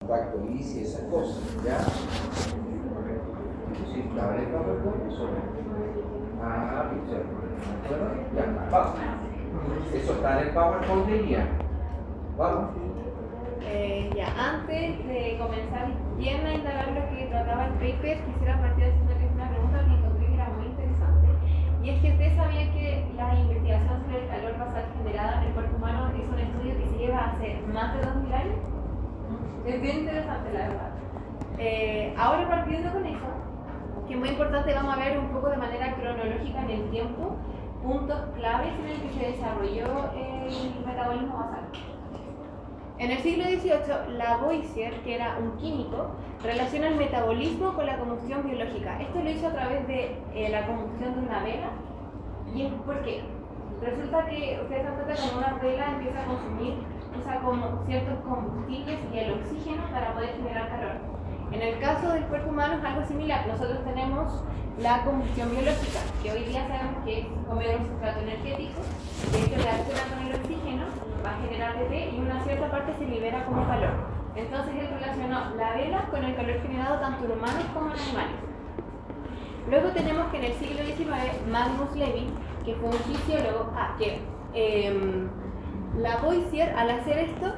Actualice esa cosa, ¿ya? Sí, dale el PowerPoint eso. Bueno, ya, vamos. Eso está en el PowerPoint de guía. Vamos. Ya, antes de comenzar bien a indagar lo que trataba el paper, quisiera partir haciéndoles una pregunta que encontré que era muy interesante. Y es que ustedes sabían que la investigación sobre el calor basal generada en el cuerpo humano es un estudio que se lleva hace más de 2000 años. Es bien interesante, la verdad. Ahora, partiendo con eso, que es muy importante, vamos a ver un poco de manera cronológica en el tiempo puntos claves en el que se desarrolló el metabolismo basal. En el siglo XVIII, Lavoisier, que era un químico, relaciona el metabolismo con la combustión biológica. Esto lo hizo a través de la combustión de una vela. ¿Y es por qué? Resulta que ustedes se dan cuenta que una vela empieza a consumir, usa como ciertos combustibles y el oxígeno para poder generar calor. En el caso del cuerpo humano es algo similar. Nosotros tenemos la combustión biológica, que hoy día sabemos que es comer un sustrato energético, que esto reacciona con el oxígeno, va a generar ATP y una cierta parte se libera como calor. Entonces él relacionó la vela con el calor generado tanto en humanos como en animales. Luego tenemos que en el siglo XIX, Magnus Levy, que fue un fisiólogo, Lavoisier, al hacer esto,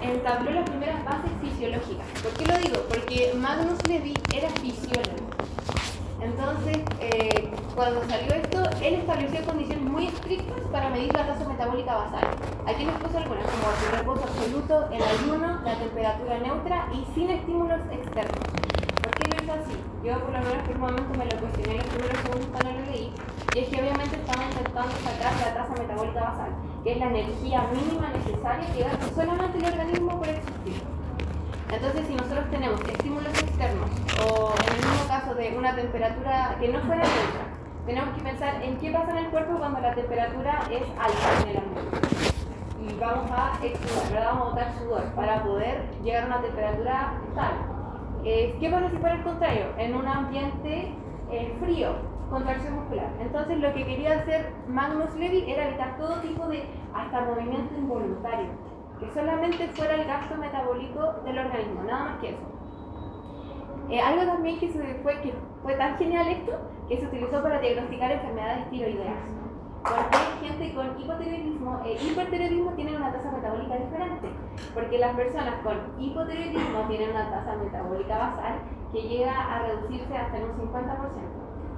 entabló las primeras bases fisiológicas. ¿Por qué lo digo? Porque Magnus Levy era fisiólogo. Entonces, cuando salió esto, él estableció condiciones muy estrictas para medir la tasa metabólica basal. Aquí les puse algunas, como el reposo absoluto, el ayuno, la temperatura neutra y sin estímulos externos. ¿Por qué lo hizo así? Yo por lo menos por un momento me lo cuestioné los primeros segundos cuando lo leí, y es que obviamente estaba intentando sacar la tasa metabólica basal, que es la energía mínima necesaria que gasta solamente el organismo por existir. Entonces, si nosotros tenemos estímulos externos o en el mismo caso de una temperatura que no fuera neutra, tenemos que pensar en qué pasa en el cuerpo cuando la temperatura es alta en el ambiente. Y vamos a exudar, ¿verdad? Vamos a botar sudor para poder llegar a una temperatura tal. ¿Qué pasa si fuera el contrario? En un ambiente frío, contracción muscular. Entonces, lo que quería hacer Magnus Levy era evitar todo tipo de hasta movimiento involuntario, que solamente fuera el gasto metabólico del organismo, nada más que eso. Algo también que fue tan genial esto, que se utilizó para diagnosticar enfermedades tiroideas. Porque gente con hipotiroidismo e hipertiroidismo tienen una tasa metabólica diferente, porque las personas con hipotiroidismo tienen una tasa metabólica basal que llega a reducirse hasta en un 50%.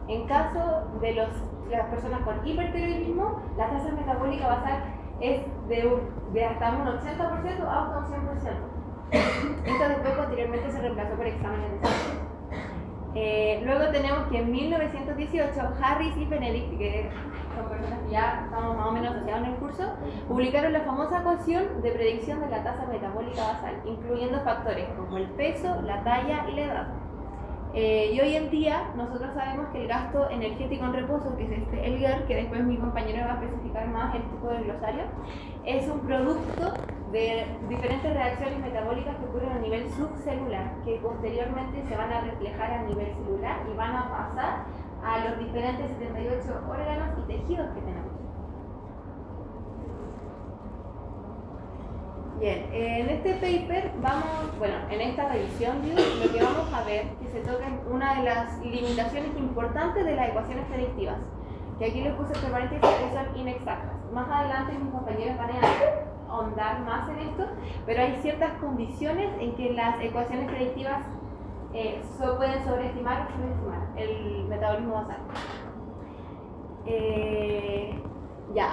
En caso de las personas con hipertiroidismo, la tasa metabólica basal es de hasta un 80% hasta un 100%. Esto después posteriormente se reemplazó por exámenes de sangre. Luego tenemos que en 1918 Harris y Benedict, que son personas que ya estamos más o menos asociados en el curso, publicaron la famosa ecuación de predicción de la tasa metabólica basal, incluyendo factores como el peso, la talla y la edad. Y hoy en día nosotros sabemos que el gasto energético en reposo, que es el GER, que después mi compañero va a especificar más el tipo de glosario, es un producto de diferentes reacciones metabólicas que ocurren a nivel subcelular, que posteriormente se van a reflejar a nivel celular y van a pasar a los diferentes 78 órganos y tejidos que tenemos. Bien, en este paper en esta revisión, lo que vamos a ver que se toca una de las limitaciones importantes de las ecuaciones predictivas, que aquí les puse entre paréntesis que son inexactas. Más adelante mis compañeros van a ahondar más en esto, pero hay ciertas condiciones en que las ecuaciones predictivas pueden sobreestimar o subestimar el metabolismo basal.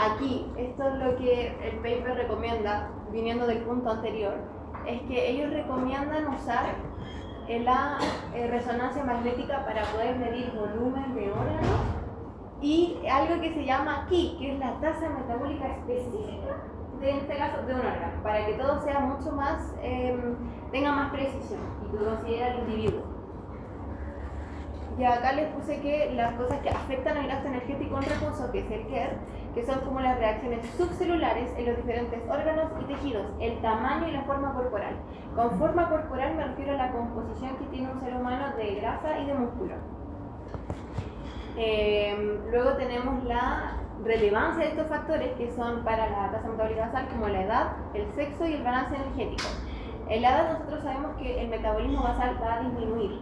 Aquí, esto es lo que el paper recomienda, viniendo del punto anterior, es que ellos recomiendan usar la resonancia magnética para poder medir volumen de órganos y algo que se llama Ki, que es la tasa metabólica específica en este caso de un órgano, para que todo sea mucho más, tenga más precisión y que considere al individuo. Y acá les puse que las cosas que afectan el gasto energético en reposo, que es el GER, que son como las reacciones subcelulares en los diferentes órganos y tejidos, el tamaño y la forma corporal. Con forma corporal me refiero a la composición que tiene un ser humano de grasa y de músculo. Luego tenemos la relevancia de estos factores que son para la tasa metabólica basal, como la edad, el sexo y el balance energético. En la edad nosotros sabemos que el metabolismo basal va a disminuir.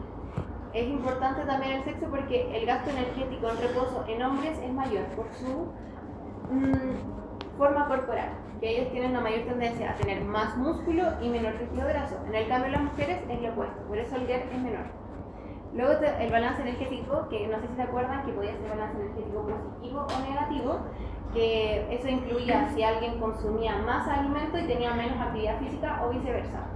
Es importante también el sexo porque el gasto energético en reposo en hombres es mayor por su forma corporal, que ellos tienen una mayor tendencia a tener más músculo y menor tejido graso. En el cambio, las mujeres es lo opuesto, por eso el GER es menor. Luego el balance energético, que no sé si se acuerdan que podía ser balance energético positivo o negativo, que eso incluía si alguien consumía más alimento y tenía menos actividad física o viceversa.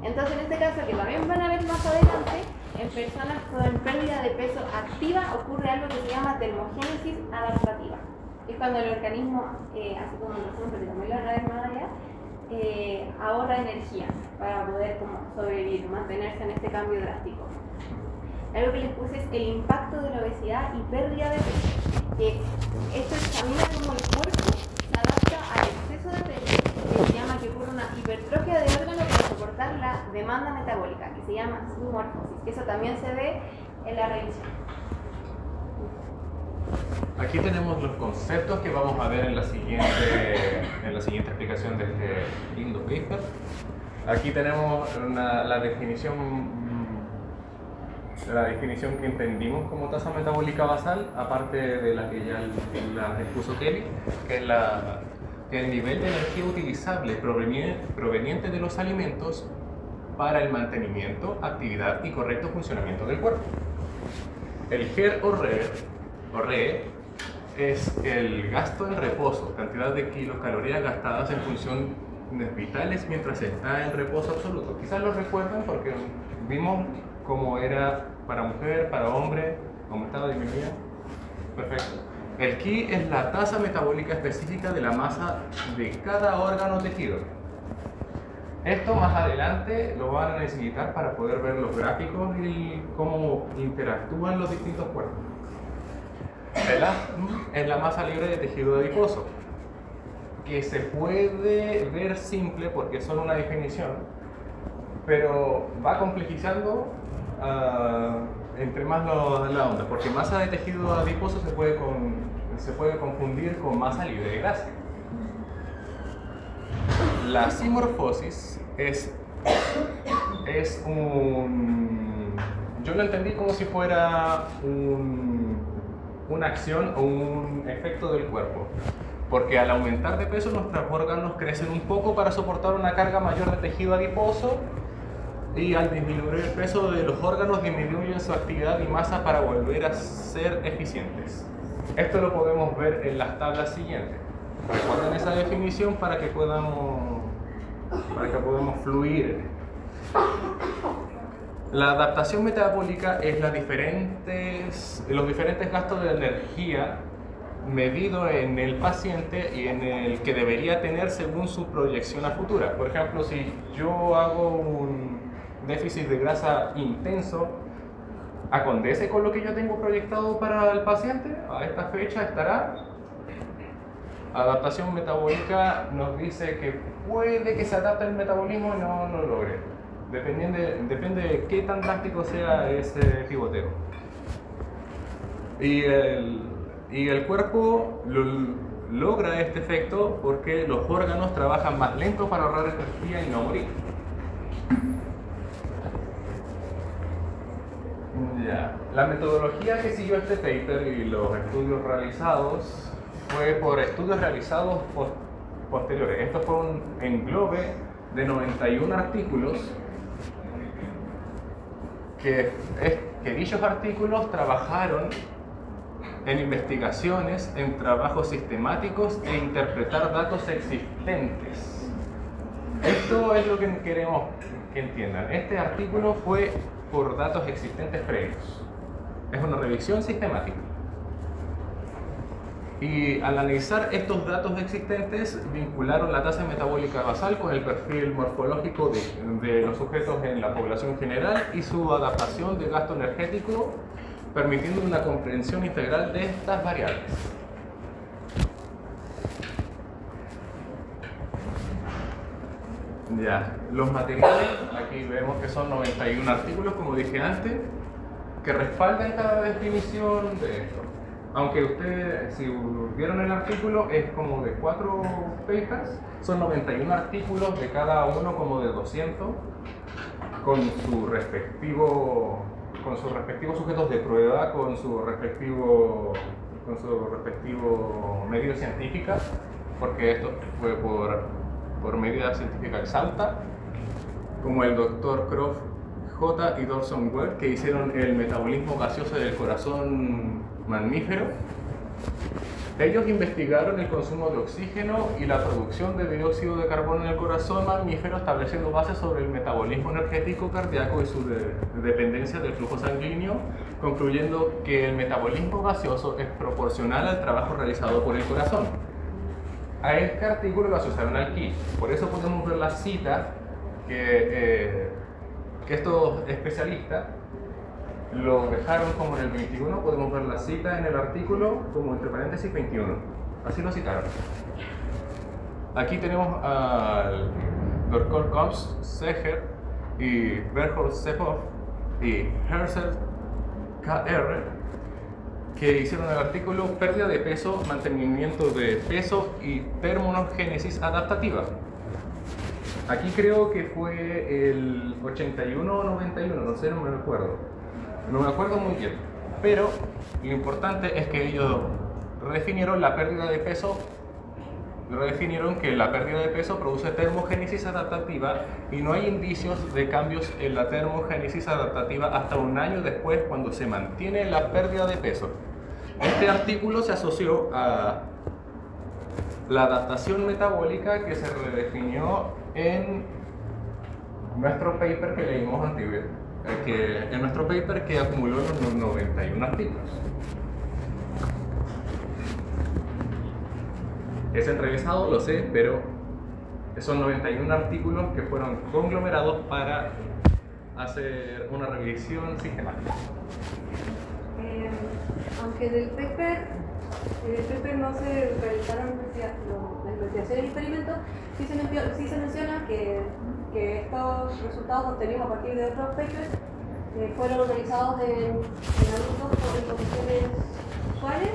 Entonces, en este caso, que también van a ver más adelante, en personas con pérdida de peso activa ocurre algo que se llama termogénesis adaptativa. Es cuando el organismo, así como nosotros, pero también lo hará más allá, ahorra energía para poder como sobrevivir, mantenerse en este cambio drástico. Algo que les puse es el impacto de la obesidad y pérdida de peso. Que esto examina cómo el cuerpo se adapta al exceso de peso, que se llama que ocurre una hipertrofia de órgano para soportar la demanda metabólica, que se llama zimorfosis, que eso también se ve en la revisión. Aquí tenemos los conceptos que vamos a ver en la siguiente explicación de este lindo paper. Aquí tenemos la definición que entendimos como tasa metabólica basal, aparte de la que ya la expuso Kelly, que es el nivel de energía utilizable proveniente de los alimentos para el mantenimiento, actividad y correcto funcionamiento del cuerpo. El GER o RE es el gasto en reposo, cantidad de kilocalorías gastadas en funciones vitales mientras se está en reposo absoluto. Quizás lo recuerdan porque vimos cómo era para mujer, para hombre, aumentaba, disminuía. Perfecto. El Ki es la tasa metabólica específica de la masa de cada órgano o tejido. Esto más adelante lo van a necesitar para poder ver los gráficos y cómo interactúan los distintos cuerpos. El A es la masa libre de tejido adiposo, que se puede ver simple porque es solo una definición, pero va complejizando entre más la onda, porque masa de tejido adiposo se puede confundir con masa libre de grasa. La simorfosis es yo lo entendí como si fuera una acción o un efecto del cuerpo, porque al aumentar de peso nuestros órganos crecen un poco para soportar una carga mayor de tejido adiposo, y al disminuir el peso de los órganos disminuyen su actividad y masa para volver a ser eficientes. Esto lo podemos ver en las tablas siguientes. Recuerden esa definición para que podamos fluir. La adaptación metabólica es los diferentes gastos de energía medido en el paciente y en el que debería tener según su proyección a futura. Por ejemplo, si yo hago un déficit de grasa intenso, ¿acondece con lo que yo tengo proyectado para el paciente? A esta fecha estará. Adaptación metabólica nos dice que puede que se adapte el metabolismo y no lo logre. Depende de qué tan drástico sea ese pivoteo. Y el cuerpo logra este efecto porque los órganos trabajan más lento para ahorrar energía y no morir. Ya. La metodología que siguió este paper y los estudios realizados fue por estudios realizados posteriores. Esto fue un englobe de 91 artículos que dichos artículos trabajaron en investigaciones, en trabajos sistemáticos e interpretar datos existentes. Esto es lo que queremos que entiendan. Este artículo fue por datos existentes previos. Es una revisión sistemática. Y al analizar estos datos existentes, vincularon la tasa metabólica basal con el perfil morfológico de los sujetos en la población general y su adaptación de gasto energético, permitiendo una comprensión integral de estas variables. Ya, los materiales, aquí vemos que son 91 artículos, como dije antes, que respaldan cada definición de esto. aunque ustedes, si vieron el artículo, es como de 4 papers, son 91 artículos de cada uno como de 200, con sus respectivos sujetos de prueba, con su respectivo medida científica, porque esto fue por medida científica exalta, como el Dr. Croft J. y Dorson Ware, que hicieron el metabolismo gaseoso del corazón mamífero. Ellos investigaron el consumo de oxígeno y la producción de dióxido de carbono en el corazón mamífero, estableciendo bases sobre el metabolismo energético cardíaco y su dependencia del flujo sanguíneo, concluyendo que el metabolismo gaseoso es proporcional al trabajo realizado por el corazón. A este artículo lo asociaron al ki. Por eso podemos ver la cita que estos especialistas lo dejaron como en el 21, podemos ver la cita en el artículo como entre paréntesis 21, así lo citaron. Aquí tenemos al Dr. Kops, Seger y Berthold Sepov y Herschel K.R. que hicieron el artículo pérdida de peso, mantenimiento de peso y termonogénesis adaptativa. Aquí creo que fue el 81 o 91, no sé, no me acuerdo. No me acuerdo muy bien, pero lo importante es que ellos redefinieron la pérdida de peso, redefinieron que la pérdida de peso produce termogénesis adaptativa y no hay indicios de cambios en la termogénesis adaptativa hasta un año después, cuando se mantiene la pérdida de peso. Este artículo se asoció a la adaptación metabólica que se redefinió en nuestro paper que leímos anteriormente. En nuestro paper que acumuló los 91 artículos. Es enrevesado, lo sé, pero son 91 artículos que fueron conglomerados para hacer una revisión sistemática. Aunque en el paper no se realizaron la investigación y el experimento, sí se menciona que estos resultados obtenidos a partir de otros papers fueron realizados en adultos en condiciones usuales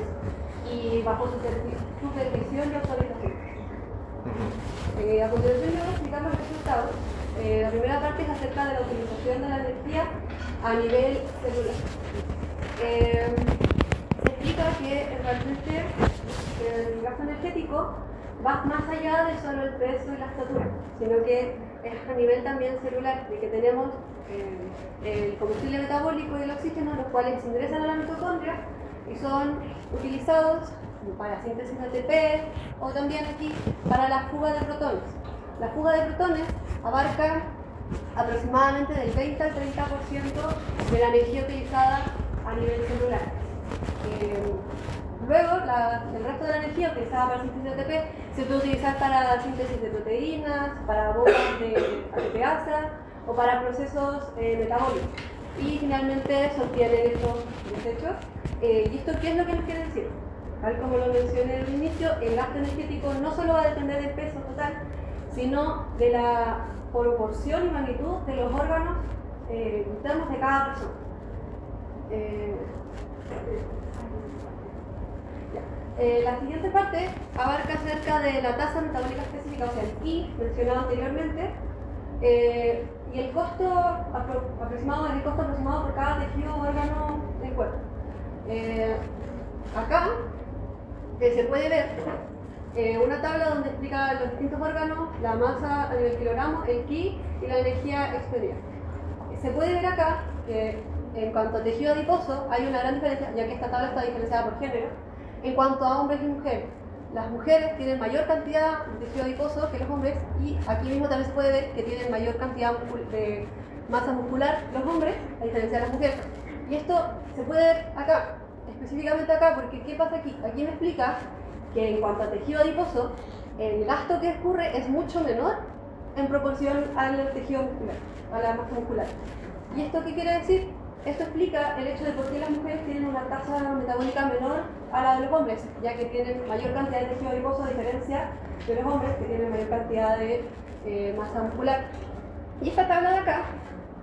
y bajo supervisión y autorización. A continuación yo voy a explicar los resultados. La primera parte es acerca de la utilización de la energía a nivel celular. Se explica que realmente el gasto energético va más allá de solo el peso y la estatura, sino que es a nivel también celular, de que tenemos el combustible metabólico y el oxígeno, los cuales ingresan a la mitocondria y son utilizados para síntesis de ATP o también aquí para la fuga de protones. La fuga de protones abarca aproximadamente del 20 al 30% de la energía utilizada a nivel celular. Luego, el resto de la energía utilizada para síntesis de ATP se puede utilizar para síntesis de proteínas, para bombas de ATPasa o para procesos metabólicos. Y finalmente se obtienen estos desechos. ¿Y esto qué es lo que nos quiere decir? Tal como lo mencioné al inicio, el gasto energético no solo va a depender del peso total, sino de la proporción y magnitud de los órganos internos de cada persona. La siguiente parte abarca acerca de la tasa metabólica específica, o sea, el I mencionado anteriormente, y el costo aproximado es el costo aproximado por cada tejido o órgano del cuerpo. Acá se puede ver una tabla donde explica los distintos órganos, la masa a nivel kilogramo, el ki y la energía expendida. Se puede ver acá que en cuanto a tejido adiposo hay una gran diferencia, ya que esta tabla está diferenciada por género, en cuanto a hombres y mujeres. Las mujeres tienen mayor cantidad de tejido adiposo que los hombres, y aquí mismo también se puede ver que tienen mayor cantidad de masa muscular los hombres, a diferencia de las mujeres. Y esto se puede ver acá, específicamente acá, porque ¿qué pasa aquí? Aquí me explica que en cuanto a tejido adiposo, el gasto que ocurre es mucho menor en proporción al tejido muscular, a la masa muscular. ¿Y esto qué quiere decir? Esto explica el hecho de por qué las mujeres tienen una tasa metabólica menor a la de los hombres, ya que tienen mayor cantidad de tejido adiposo a diferencia de los hombres que tienen mayor cantidad de masa muscular. Y esta tabla de acá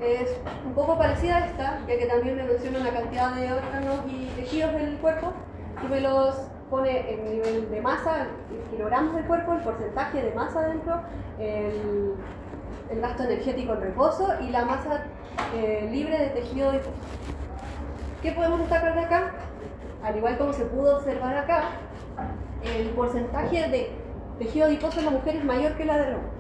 es un poco parecida a esta, ya que también me menciona una cantidad de órganos y tejidos del cuerpo, Aquí me los pone el nivel de masa, el kilogramos del cuerpo, el porcentaje de masa dentro, el gasto energético en reposo y la masa libre de tejido adiposo. ¿Qué podemos destacar de acá? Al igual como se pudo observar acá, el porcentaje de tejido adiposo en la mujer es mayor que la del hombre.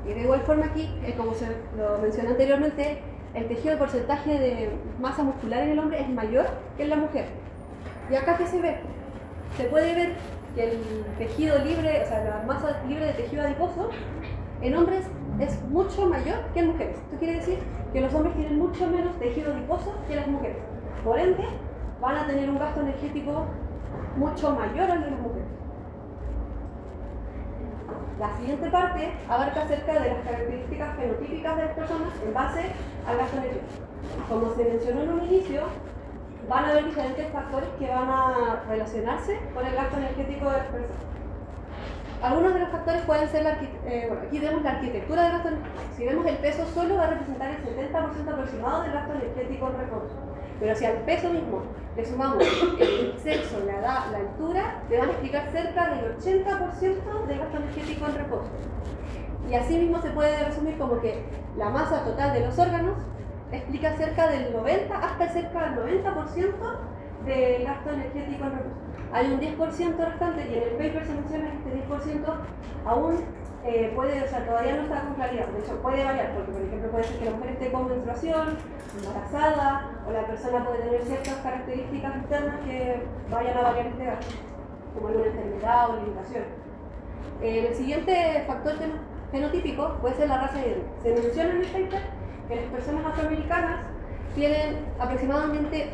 Y de igual forma aquí, como se lo mencioné anteriormente, el tejido de porcentaje de masa muscular en el hombre es mayor que en la mujer. ¿Y acá qué se ve? Se puede ver que el tejido libre, o sea, la masa libre de tejido adiposo en hombres es mucho mayor que en mujeres. Esto quiere decir que los hombres tienen mucho menos tejido adiposo que las mujeres. Por ende, van a tener un gasto energético mucho mayor al de las mujeres. La siguiente parte abarca acerca de las características fenotípicas de las personas en base al gasto energético. Como se mencionó en un inicio, van a haber diferentes factores que van a relacionarse con el gasto energético de las personas. Algunos de los factores pueden ser, bueno, aquí vemos la arquitectura del gasto energético. Si vemos el peso solo va a representar el 70% aproximado del gasto energético en reposo. Pero si al peso mismo le sumamos el sexo, la edad, la altura, le van a explicar cerca del 80% del gasto energético en reposo. Y así mismo se puede resumir como que la masa total de los órganos explica cerca del 90 hasta cerca del 90% del gasto energético en reposo. Hay un 10% restante y en el paper se menciona que este 10% aún puede, o sea, todavía no está con claridad. De hecho, puede variar, porque por ejemplo puede ser que la mujer esté con menstruación, embarazada, o la persona puede tener ciertas características internas que vayan a variar este gasto, como alguna enfermedad o limitación. El siguiente factor fenotípico puede ser la raza y etnia. Se menciona en el paper que las personas afroamericanas tienen aproximadamente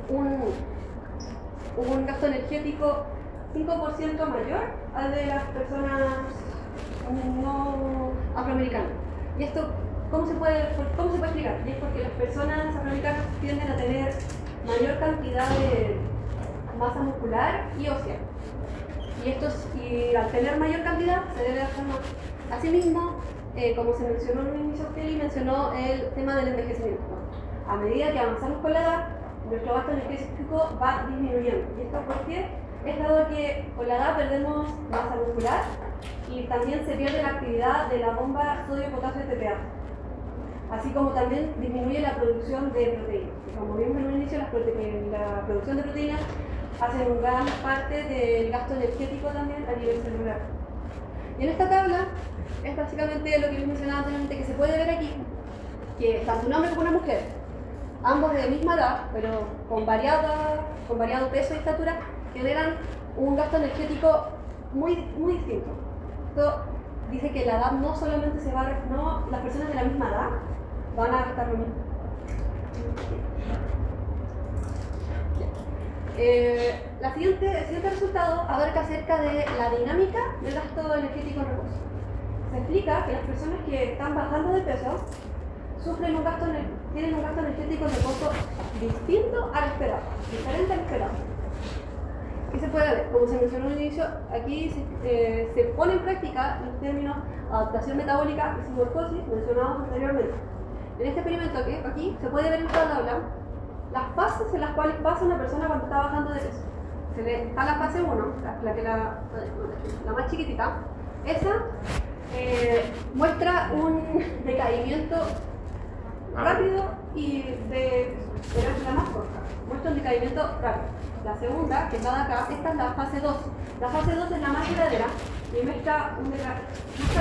un gasto energético 5% mayor al de las personas no afroamericanas. ¿Y esto cómo se puede explicar? Y es porque las personas afroamericanas tienden a tener mayor cantidad de masa muscular y ósea. Y al tener mayor cantidad se debe hacer más. Asimismo, como se mencionó en un inicio, Kelly mencionó el tema del envejecimiento. A medida que avanzamos con la edad, nuestro gasto energético va disminuyendo. ¿Y esto por qué? Es dado que con la edad perdemos masa muscular y también se pierde la actividad de la bomba sodio-potasio TPA. Así como también disminuye la producción de proteínas. Y como vimos en un inicio, la producción de proteínas hace una gran parte del gasto energético también a nivel celular. Y en esta tabla es básicamente lo que les mencionaba anteriormente, que se puede ver aquí que tanto un hombre como una mujer, ambos de misma edad, pero con variado peso y estatura, generan un gasto energético muy distinto. Esto dice que la edad no solamente no, las personas de la misma edad van a gastar lo mismo. El siguiente resultado abarca acerca de la dinámica del gasto energético en reposo. Se explica que las personas que están bajando de peso tienen un gasto energético en reposo distinto al esperado, diferente al esperado. ¿Qué se puede ver? Como se mencionó al inicio, aquí se pone en práctica los términos adaptación metabólica y simorfosis mencionados anteriormente. En este experimento aquí se puede ver en esta tabla las fases en las cuales pasa una persona cuando está bajando de peso. Está la fase 1, la más chiquitita. Esa muestra un decaimiento rápido y de la más corta. Muestra un decaimiento rápido. La segunda, que está de acá, esta es la fase 2. La fase 2 es la más duradera y muestra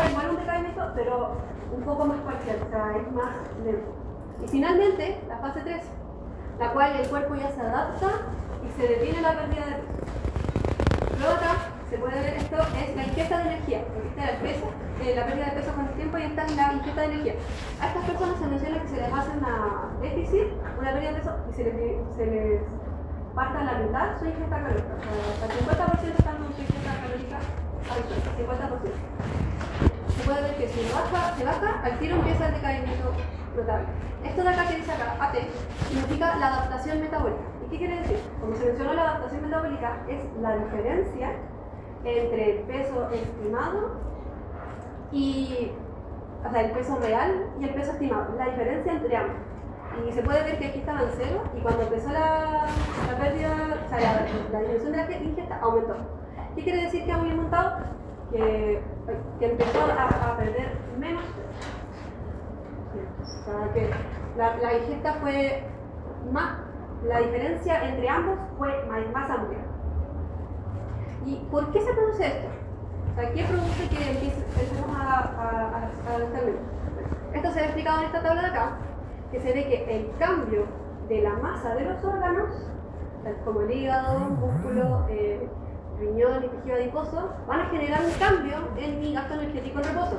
igual un decaimiento, pero un poco más parcial, o sea, es más lento. Y finalmente, la fase 3, la cual el cuerpo ya se adapta y se detiene la pérdida de peso. Luego acá se puede ver esto, es la ingesta de energía, porque esta es el peso, la pérdida de peso con el tiempo y esta es la ingesta de energía. A estas personas se menciona que se les hace una déficit, una pérdida de peso y se les parte a la mitad su ingesta calórica. O sea, hasta el 50% están con su ingesta calórica habitual, 50%. Se puede ver que si se baja, al tiro empieza el decaimiento notable. Esto de acá que dice acá, AT, significa la adaptación metabólica. ¿Y qué quiere decir? Como se mencionó, la adaptación metabólica es la diferencia entre el peso estimado y, o sea, el peso real y el peso estimado, la diferencia entre ambos. Y se puede ver que aquí estaban en cero y cuando empezó la pérdida, o sea, la disminución de la ingesta aumentó. ¿Qué quiere decir que ha aumentado? Que empezó a perder menos peso. O sea, que la ingesta fue más, la diferencia entre ambos fue más amplia. ¿Y por qué se produce esto? O sea, ¿qué produce que empecemos a gastar menos? Esto se ha explicado en esta tabla de acá, que se ve que el cambio de la masa de los órganos, como el hígado, músculo, riñón y tejido adiposo, van a generar un cambio en mi gasto energético en reposo.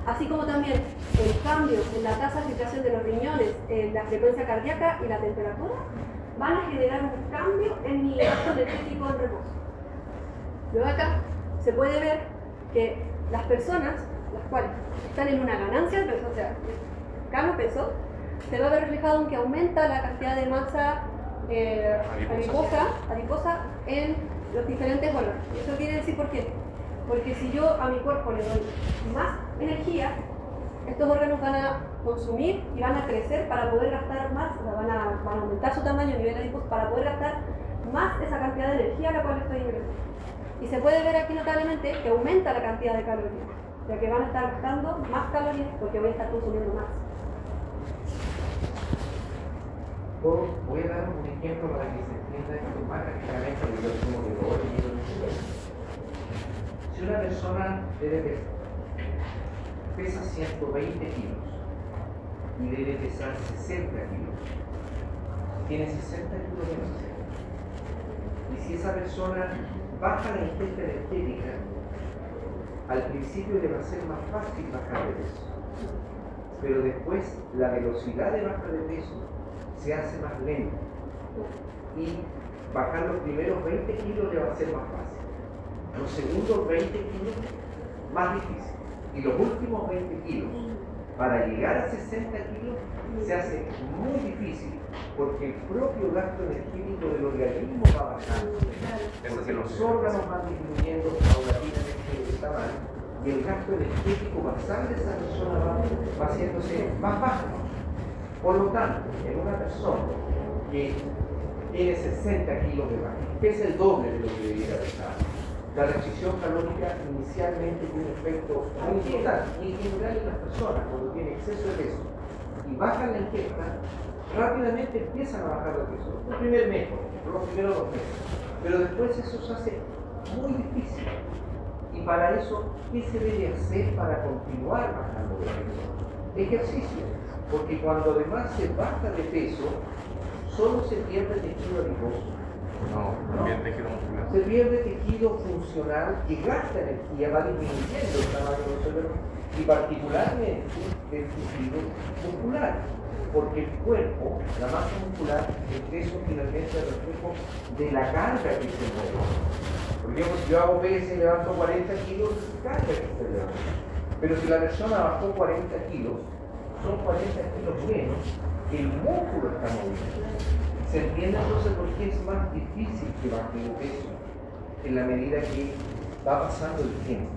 Así como también el cambio en la tasa de filtración de los riñones, en la frecuencia cardíaca y la temperatura, van a generar un cambio en mi gasto energético en reposo. Luego acá se puede ver que las personas, las cuales están en una ganancia de peso, o sea, gano peso, se va a ver reflejado en que aumenta la cantidad de masa adiposa en los diferentes órganos. ¿Eso quiere decir por qué? Porque si yo a mi cuerpo le doy más energía, estos órganos van a consumir y van a crecer para poder gastar más, o sea, van a aumentar su tamaño a nivel adiposo para poder gastar más esa cantidad de energía a la cual estoy ingresando. Y se puede ver aquí notablemente que aumenta la cantidad de calorías, ya que van a estar gastando más calorías porque voy a estar consumiendo más. Voy a dar un ejemplo para que se entienda esto más prácticamente de lo que lo Si una persona pesa 120 kilos y debe pesar 60 kilos, tiene 60 kilos de más. Y si esa persona baja la ingesta energética, al principio le va a ser más fácil bajar de peso, pero después la velocidad de baja de peso se hace más lenta y bajar los primeros 20 kilos le va a ser más fácil, los segundos 20 kilos más difícil y los últimos 20 kilos para llegar a 60 kilos se hace muy difícil porque el propio gasto energético del organismo va bajando, porque los órganos van disminuyendo paulatinamente de tamaño y el gasto energético basal de esa persona va haciéndose más bajo. Por lo tanto, en una persona que tiene 60 kilos de más, que es el doble de lo que debería pesar, la restricción calórica inicialmente tiene un efecto muy importante y en general en las personas cuando tienen exceso de peso y bajan la ingesta, rápidamente empiezan a bajar de peso. El primer mes, los primeros 2 meses, pero después eso se hace muy difícil. Y para eso, ¿qué se debe hacer para continuar bajando de peso? Ejercicio, porque cuando además se baja de peso, solo se pierde tejido adiposo. No, también tejido muscular. Se pierde tejido funcional que gasta energía, va disminuyendo el tamaño de los órganos y particularmente el tejido muscular, porque el cuerpo, la masa muscular, el peso finalmente es el reflejo de la carga que se mueve. Porque si yo hago PS y levanto 40 kilos, es carga que se levanta. Pero si la persona bajó 40 kilos, son 40 kilos menos que el músculo está moviendo. Se entiende entonces por qué es más difícil que baje de peso en la medida que va pasando el tiempo.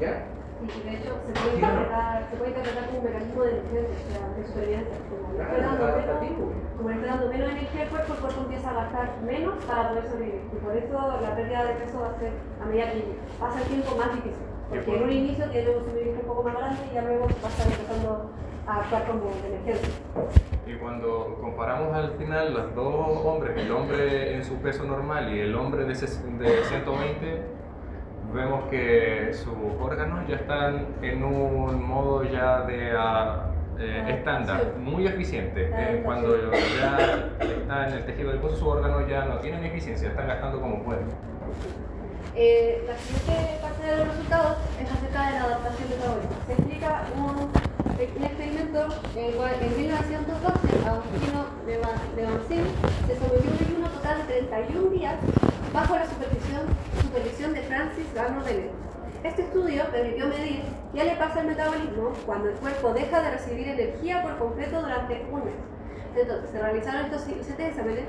¿Ya? Y de hecho se puede interpretar como un mecanismo de emergencia, o sea, de supervivencia. Como le está dando menos energía al cuerpo, el cuerpo empieza a gastar menos para poder sobrevivir. Y por eso la pérdida de peso va a ser, a medida que pasa el tiempo, más difícil. Porque en un inicio tiene un suministro un poco más grande y ya luego va a estar empezando a actuar como de emergencia. Y cuando comparamos al final los dos hombres, el hombre en su peso normal y el hombre de 120, vemos que sus órganos ya están en un modo ya de estándar, muy eficiente. Cuando ya está en el tejido adiposo, sus órganos ya no tienen eficiencia, están gastando como pueden. La siguiente parte de los resultados es acerca de la adaptación metabólica. Se explica un experimento en el cual en 1912 Agustino Levancin se sometió a un ayuno total de 31 días bajo la supervisión de Francis Gardner Bennett. Este estudio permitió medir qué le pasa al metabolismo cuando el cuerpo deja de recibir energía por completo durante un mes. Entonces, se realizaron estos 7 exámenes.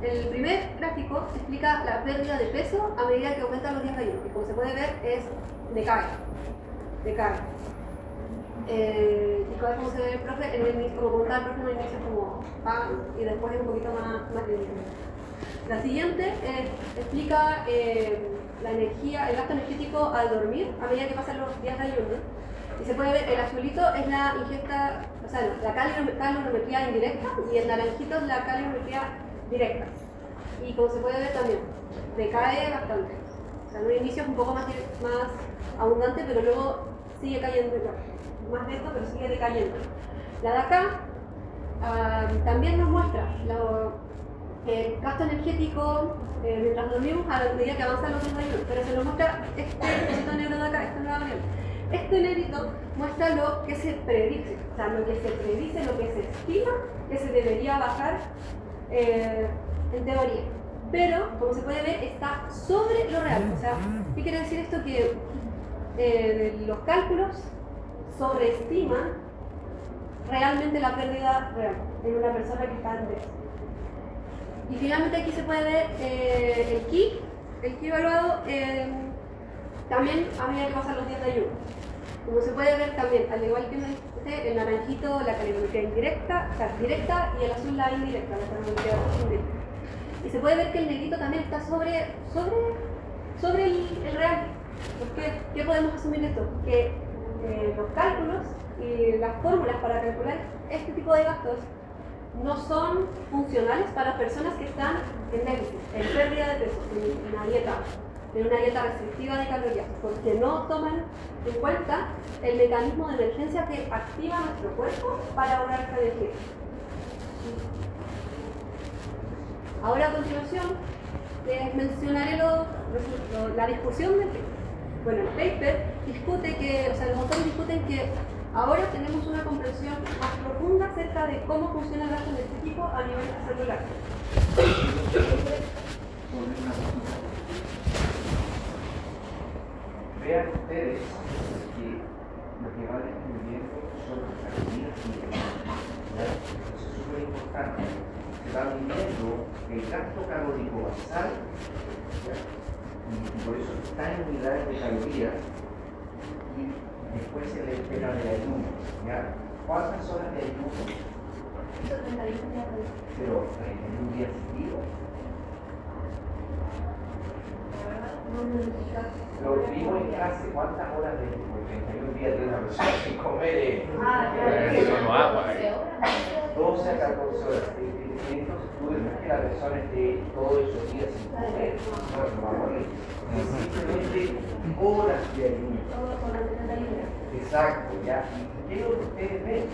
El primer gráfico explica la pérdida de peso a medida que aumentan los días de ayuno, que como se puede ver es decae. Y como se ve el profe, en el inicio, como contaba el profe en el inicio, como pan, y después es un poquito más lineal. La siguiente explica la energía, el gasto energético al dormir a medida que pasan los días de ayuno. Y se puede ver, el azulito es la ingesta, o sea, no, la calorimetría indirecta, y el naranjito es la calorimetría directa. Y como se puede ver también, decae bastante. O sea, en un inicio es un poco más abundante, pero luego sigue cayendo, más lento, pero sigue decayendo. La de acá también nos muestra el gasto energético mientras dormimos a medida que avanzan los días de ayuno, pero se nos muestra este negro de acá, esta nueva variable. Este negrito muestra lo que se predice, o sea, lo que se predice, lo que se estima que se debería bajar en teoría. Pero, como se puede ver, está sobre lo real. O sea, ¿qué quiere decir esto? Que los cálculos sobreestiman realmente la pérdida real en una persona que está en déficit. Y finalmente aquí se puede ver el ki evaluado también a medida que pasan los días de ayuno. Como se puede ver también, al igual que el naranjito, la calorimetría indirecta, o sea, directa, y el azul la indirecta, la calorimetría indirecta. Y se puede ver que el negrito también está sobre el real. ¿Qué podemos asumir de esto? Que los cálculos y las fórmulas para calcular este tipo de gastos no son funcionales para personas que están en déficit, en pérdida de peso, en una dieta restrictiva de calorías, porque no toman en cuenta el mecanismo de emergencia que activa nuestro cuerpo para ahorrar esta energía. Ahora, a continuación, les mencionaré la discusión del paper. Bueno, el paper discute que, o sea, los autores discuten que ahora tenemos una comprensión más profunda acerca de cómo funciona el gasto energético a nivel celular. Vean ustedes que lo que va descubriendo son las calorías libres. Eso es súper importante. Se va midiendo el gasto calórico basal, y por eso está en unidades de calorías, y después se le espera de ayuno. ¿Cuántas horas de ayuno? Pero en un día seguido. Lo vimos en clase, ¿cuántas horas de 31 días de una persona sin comer? Solo agua. 12 a 14 horas. En estos estudios no es que la persona esté todos esos días sin comer, es simplemente horas de ayuno. Exacto, ¿ya? ¿Y qué es lo que ustedes ven?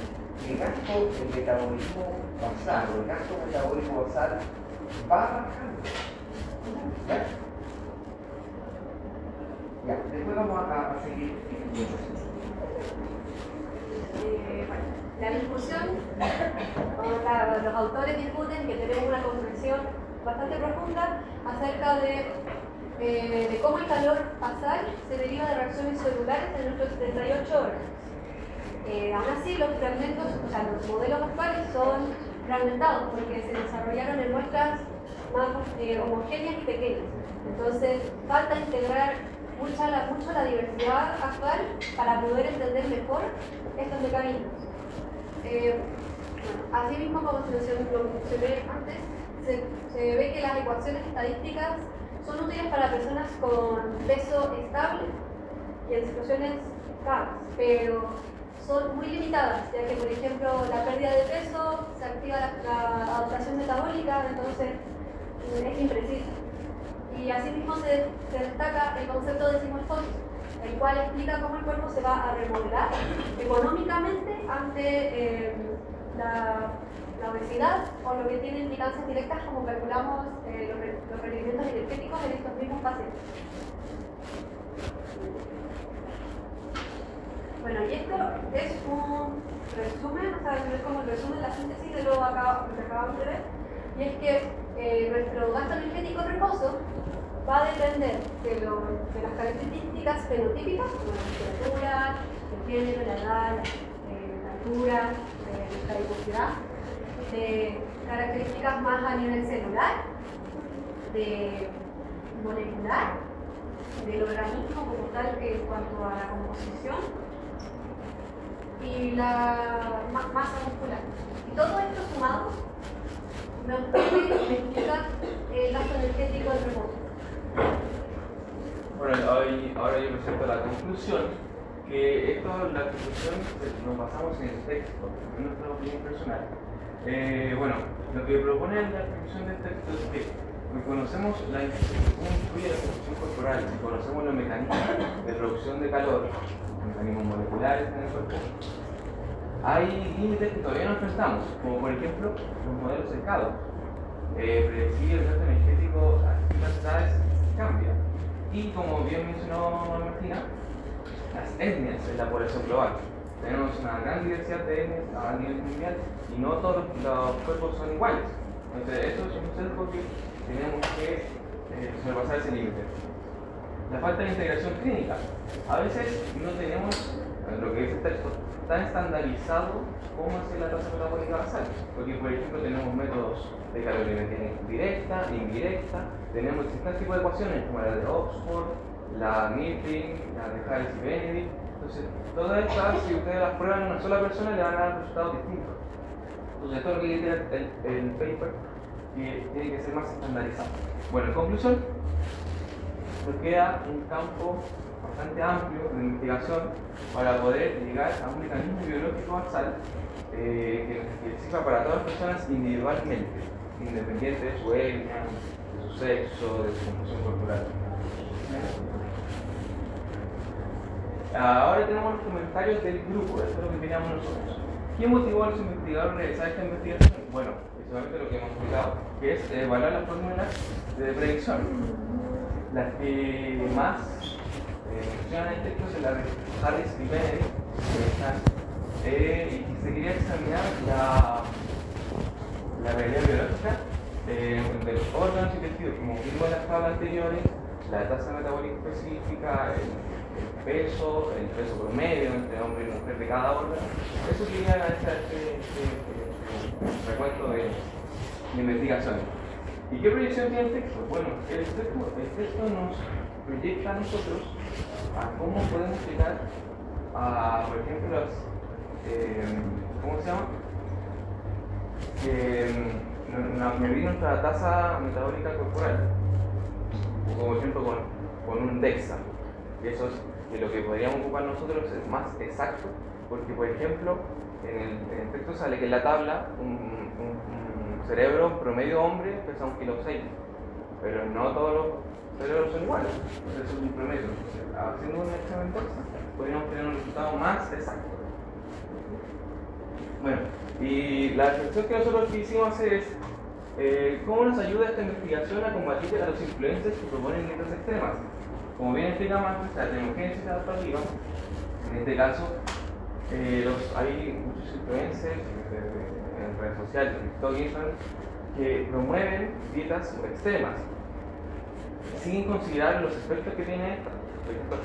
El gasto del metabolismo basal, o el gasto metabólico basal va bajando. ¿Ya? Ya, después vamos a seguir. Bueno, la discusión, los autores discuten que tenemos una comprensión bastante profunda acerca de cómo el calor basal se deriva de reacciones celulares en nuestras 78 horas. Aún así, los fragmentos, o sea, los modelos actuales son fragmentados porque se desarrollaron en muestras más homogéneas y pequeñas. Entonces, falta integrar mucho la diversidad actual para poder entender mejor estos mecanismos. Así mismo, como se mencioné antes, se ve que las ecuaciones estadísticas son útiles para personas con peso estable y en situaciones caras, pero son muy limitadas, ya que, por ejemplo, la pérdida de peso se activa la adaptación metabólica, entonces es imprecisa. Y asimismo se destaca el concepto de simorfosis, el cual explica cómo el cuerpo se va a remodelar económicamente ante la obesidad, o lo que tiene implicancias directas como calculamos los requerimientos energéticos en estos mismos pacientes. Bueno, y esto es un resumen, o sea, es como el resumen, la síntesis de lo que acabamos de ver, y es que nuestro gasto energético en reposo va a depender de las características fenotípicas, como la temperatura, el género, la edad, la altura, la adiposidad, de características más a nivel celular, de molecular, del organismo como tal en cuanto a la composición, y la masa muscular. Y todo esto sumado nos puede explicar el gasto energético del reposo. Bueno, ahora yo presento la conclusión, que la conclusión nos basamos en el texto, en nuestra opinión personal. Bueno, lo que propone la conclusión del texto es que conocemos cómo influye la composición corporal, si conocemos los mecanismos de producción de calor, los mecanismos moleculares en el cuerpo, hay límites que todavía no enfrentamos, como por ejemplo los modelos cercados. Predecir el gasto energético a distintas edades cambia. Y como bien mencionó Martina, las etnias en la población global. Tenemos una gran diversidad de etnias a nivel mundial y no todos los cuerpos son iguales. Entonces, eso es un sesgo que tenemos que sobrepasar ese límite. La falta de integración clínica. A veces no tenemos, lo que dice el texto, tan estandarizado cómo hacer la tasa metabólica basal. Porque, por ejemplo, tenemos métodos de calorimetría directa, indirecta, tenemos distintos tipos de ecuaciones como la de Oxford, la Knitting, la de Harris y Benedict. Entonces, todas estas, si ustedes las prueban en una sola persona, le van a dar resultados distintos. Entonces, esto es lo que dice el paper, que tiene que ser más estandarizado. Bueno, en conclusión, nos queda un campo bastante amplio de investigación para poder llegar a un mecanismo biológico basal que sirva para todas las personas individualmente, independiente de su etnia, de su sexo, de su composición corporal. Ahora tenemos los comentarios del grupo, esto es lo que teníamos nosotros. ¿Qué motivó a los investigadores a realizar esta investigación? Bueno, precisamente lo que hemos explicado, que es evaluar las fórmulas de predicción. Las que más mencionan el texto es la de Harris y Benedict, y se quería examinar la realidad biológica de los órganos y tejidos, como vimos en las tablas anteriores, la tasa metabólica específica, el peso promedio entre hombre y mujer de cada órgano. Eso quería hacer este recuento de investigaciones. ¿Y qué proyección tiene el texto? Bueno, el texto nos proyecta a nosotros a cómo podemos llegar a, por ejemplo, ¿cómo se llama? Medir nuestra tasa metabólica corporal, como por ejemplo con un DEXA. Y eso es de lo que podríamos ocupar nosotros, es más exacto, porque por ejemplo en el texto sale que en la tabla un cerebro promedio hombre pesa 1,6 kg, pero no todos los cerebros son iguales, entonces eso es un promedio. Entonces, haciendo un examen DEXA podríamos tener un resultado más exacto. Bueno, y la reflexión que nosotros quisimos hacer es cómo nos ayuda esta investigación a combatir a los influencers que proponen dietas extremas. Como bien explicamos antes, la termogénesis adaptativa, en este caso, hay muchos influencers en redes sociales, TikTok y Instagram, que promueven dietas extremas sin considerar los efectos que tiene esta. Por ejemplo,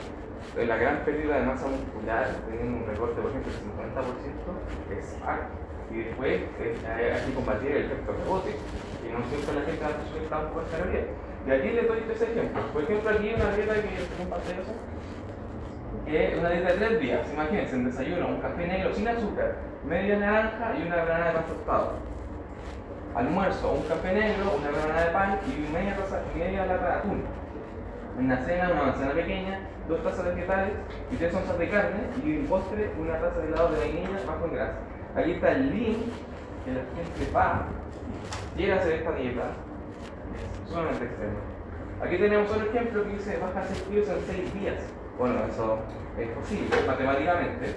la gran pérdida de masa muscular, teniendo un recorte, por ejemplo, del 50%, es alto. Y después hay que combatir el efecto rebote, que no siempre la gente va a consumir tan pocas calorías. Y aquí les doy 3 ejemplos. Por ejemplo, aquí hay una dieta que compartí, que es una dieta de 3 días. Imagínense, en desayuno, un café negro sin azúcar, media naranja y una granada de pan tostado. Almuerzo, un café negro, una granada de pan y media lata de atún. En la cena, una manzana pequeña, 2 tazas de vegetales y 3 onzas de carne, y en postre, una taza de helado de vainilla bajo en grasa. Aquí está el link que la gente va y quiere hacer esta dieta. Es sumamente extremo. Aquí tenemos otro ejemplo que dice baja 6 kilos en 6 días. Bueno, eso es posible matemáticamente,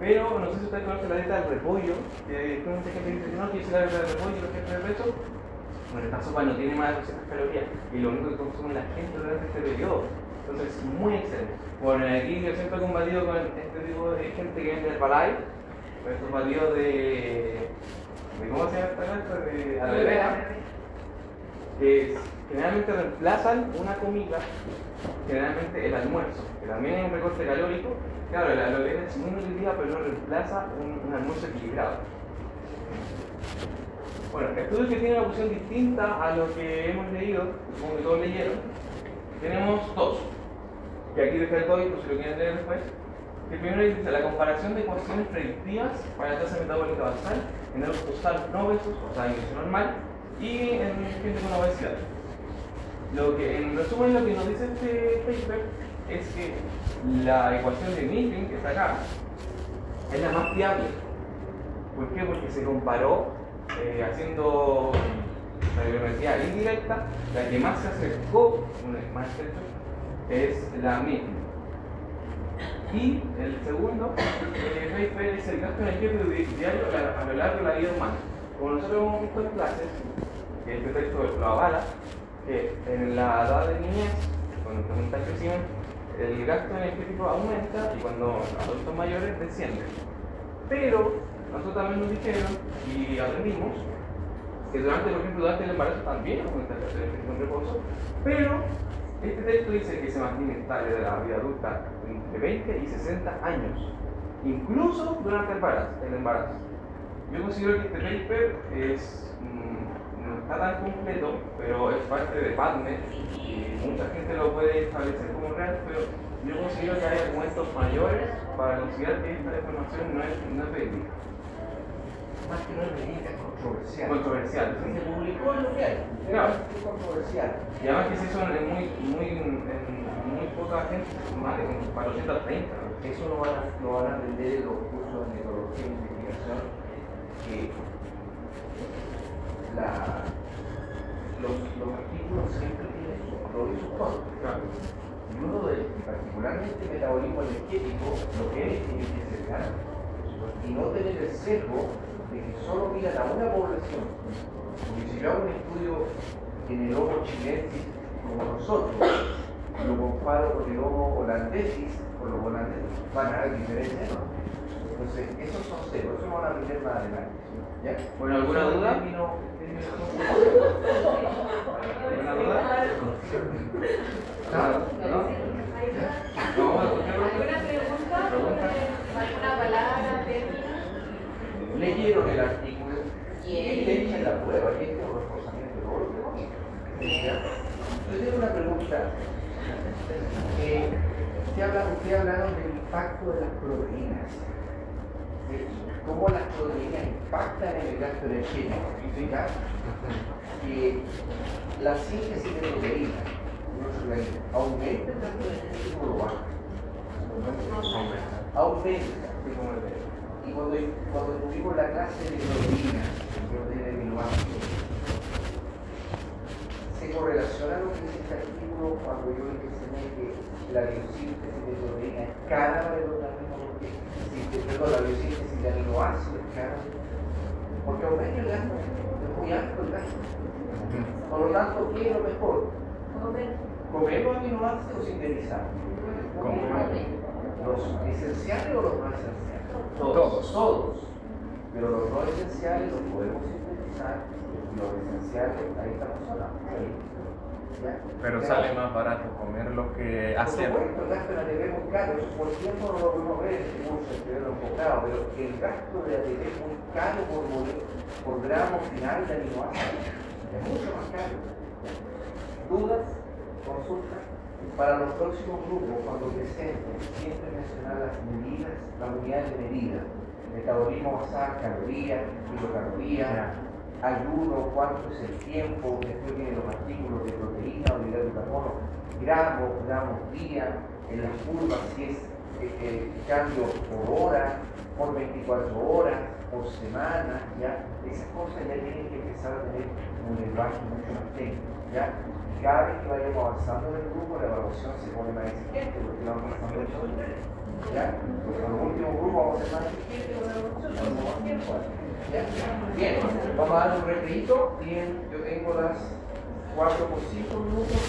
pero no sé si ustedes conocen la dieta del repollo, que mucha gente dice que no, quiero hacer la dieta del repollo, lo que es el peso. Bueno, esta sopa no tiene más de 200 calorías y lo único que consume la gente durante este periodo. Entonces es muy extremo. Bueno, aquí yo siempre he combatido con este tipo de gente que vende Herbalife, con estos batidos de ¿cómo se llama esta cosa? De aloe vera, que generalmente reemplazan una comida, generalmente el almuerzo, que también es un recorte calórico. Claro, la aloe vera es muy nutritiva, pero no reemplaza un almuerzo equilibrado. Bueno, estudios que tienen una posición distinta a lo que hemos leído, supongo que todos leyeron, tenemos 2, que aquí dejé el código si lo quieren leer después, que primero dice la comparación de ecuaciones predictivas para la tasa metabólica basal en adultos total no obesos, o sea, ingreso normal, y en gente con obesidad. En resumen, lo que nos dice este paper es que la ecuación de Mifflin, que está acá, es la más fiable. ¿Por qué? Porque se comparó haciendo la bibliometría indirecta, la que más se acercó, más cerca, es la Mifflin. Y el segundo paper es el gasto energético diario a lo largo de la vida humana. Como nosotros hemos visto en clases, que este texto lo avala, que en la edad de niñez, cuando está en crecimiento, el gasto energético aumenta y cuando adultos mayores desciende. Pero nosotros también nos dijeron y aprendimos que durante el embarazo también aumenta el gasto energético en reposo, pero este texto dice que se mantiene estable de la vida adulta entre 20 y 60 años, incluso durante el embarazo. Yo considero que este paper no está tan completo, pero es parte de PubMed y mucha gente lo puede establecer como real, pero yo considero que hay argumentos mayores para considerar que esta información no es verídica. Más que no es verídica, es controversial. Controversial. Se publicó en lo que hay, Claro. es controversial. Y además que si eso en muy poca gente, más de para 830. Eso lo van a aprender en los cursos de metodología e investigación, que los artículos siempre tienen sus pros y sus contras. Claro. Y uno de ellos, particularmente el metabolismo energético, lo que es tiene que ser claro. Y no tener el sesgo de que solo miran a una población. Porque si yo hago un estudio en el Homo chilensis como nosotros, lo comparo con el Homo holandesis, con los holandeses, van a haber diferencias, ¿no? Entonces, esos son ceros, eso no van a aprender más adelante. ¿Ya? Bueno, ¿alguna duda? ¿Alguna duda? Nada, ¿no? ¿Alguna pregunta? ¿Alguna palabra, término? Leyeron el artículo y echen la prueba, y este es un reforzamiento de todo lo que yo tengo una pregunta. Usted hablaron del impacto de las proteínas. ¿Cómo las proteínas impactan en el gasto energético? ¿Ya? Que la síntesis de proteínas en nuestro organismo aumenta el gasto energético o lo baja. Aumenta. Y cuando tuvimos la clase de proteínas, de aminoácidos, se correlaciona lo que dice este artículo cuando yo les enseñé que la biosíntesis de proteínas es cada vez lo mismo, la biosíntesis de aminoácidos es cada vez, porque aumenta el gasto, es muy alto el gasto. Por lo tanto, ¿qué es lo mejor? ¿Comer los aminoácidos o sintetizar? ¿Los esenciales o los no esenciales? Todos. Pero los no esenciales los podemos sintetizar y los esenciales ahí estamos hablando. Pero sale más barato comer lo que hacer. Por supuesto, el gasto en ATP es muy caro, eso por tiempo no lo podemos ver en este curso, enfocado, pero el gasto de ATP es muy caro por gramo final de aminoácidos. Es mucho más caro. ¿Dudas? ¿Consultas? Para los próximos grupos, cuando presenten, siempre mencionar las medidas, las unidades de medida. Metabolismo basal, calorías, kilocalorías, ayuno, cuánto es el tiempo, después vienen los artículos de proteína o de hidrato de carbono, gramos día, en las curvas si es cambio por hora, por 24 horas, por semana, ¿ya? Esas cosas ya tienen que empezar a tener un lenguaje mucho más técnico, ¿ya? Cada vez que vayamos avanzando en el grupo, la evaluación se pone más exigente porque vamos pasando el tiempo. ¿Ya? Porque en el último grupo vamos a ser más exigentes con la evaluación, vamos más tiempo. ¿Ya? Bien, vamos a dar un recreito. Bien, yo tengo las 4 por 5 minutos.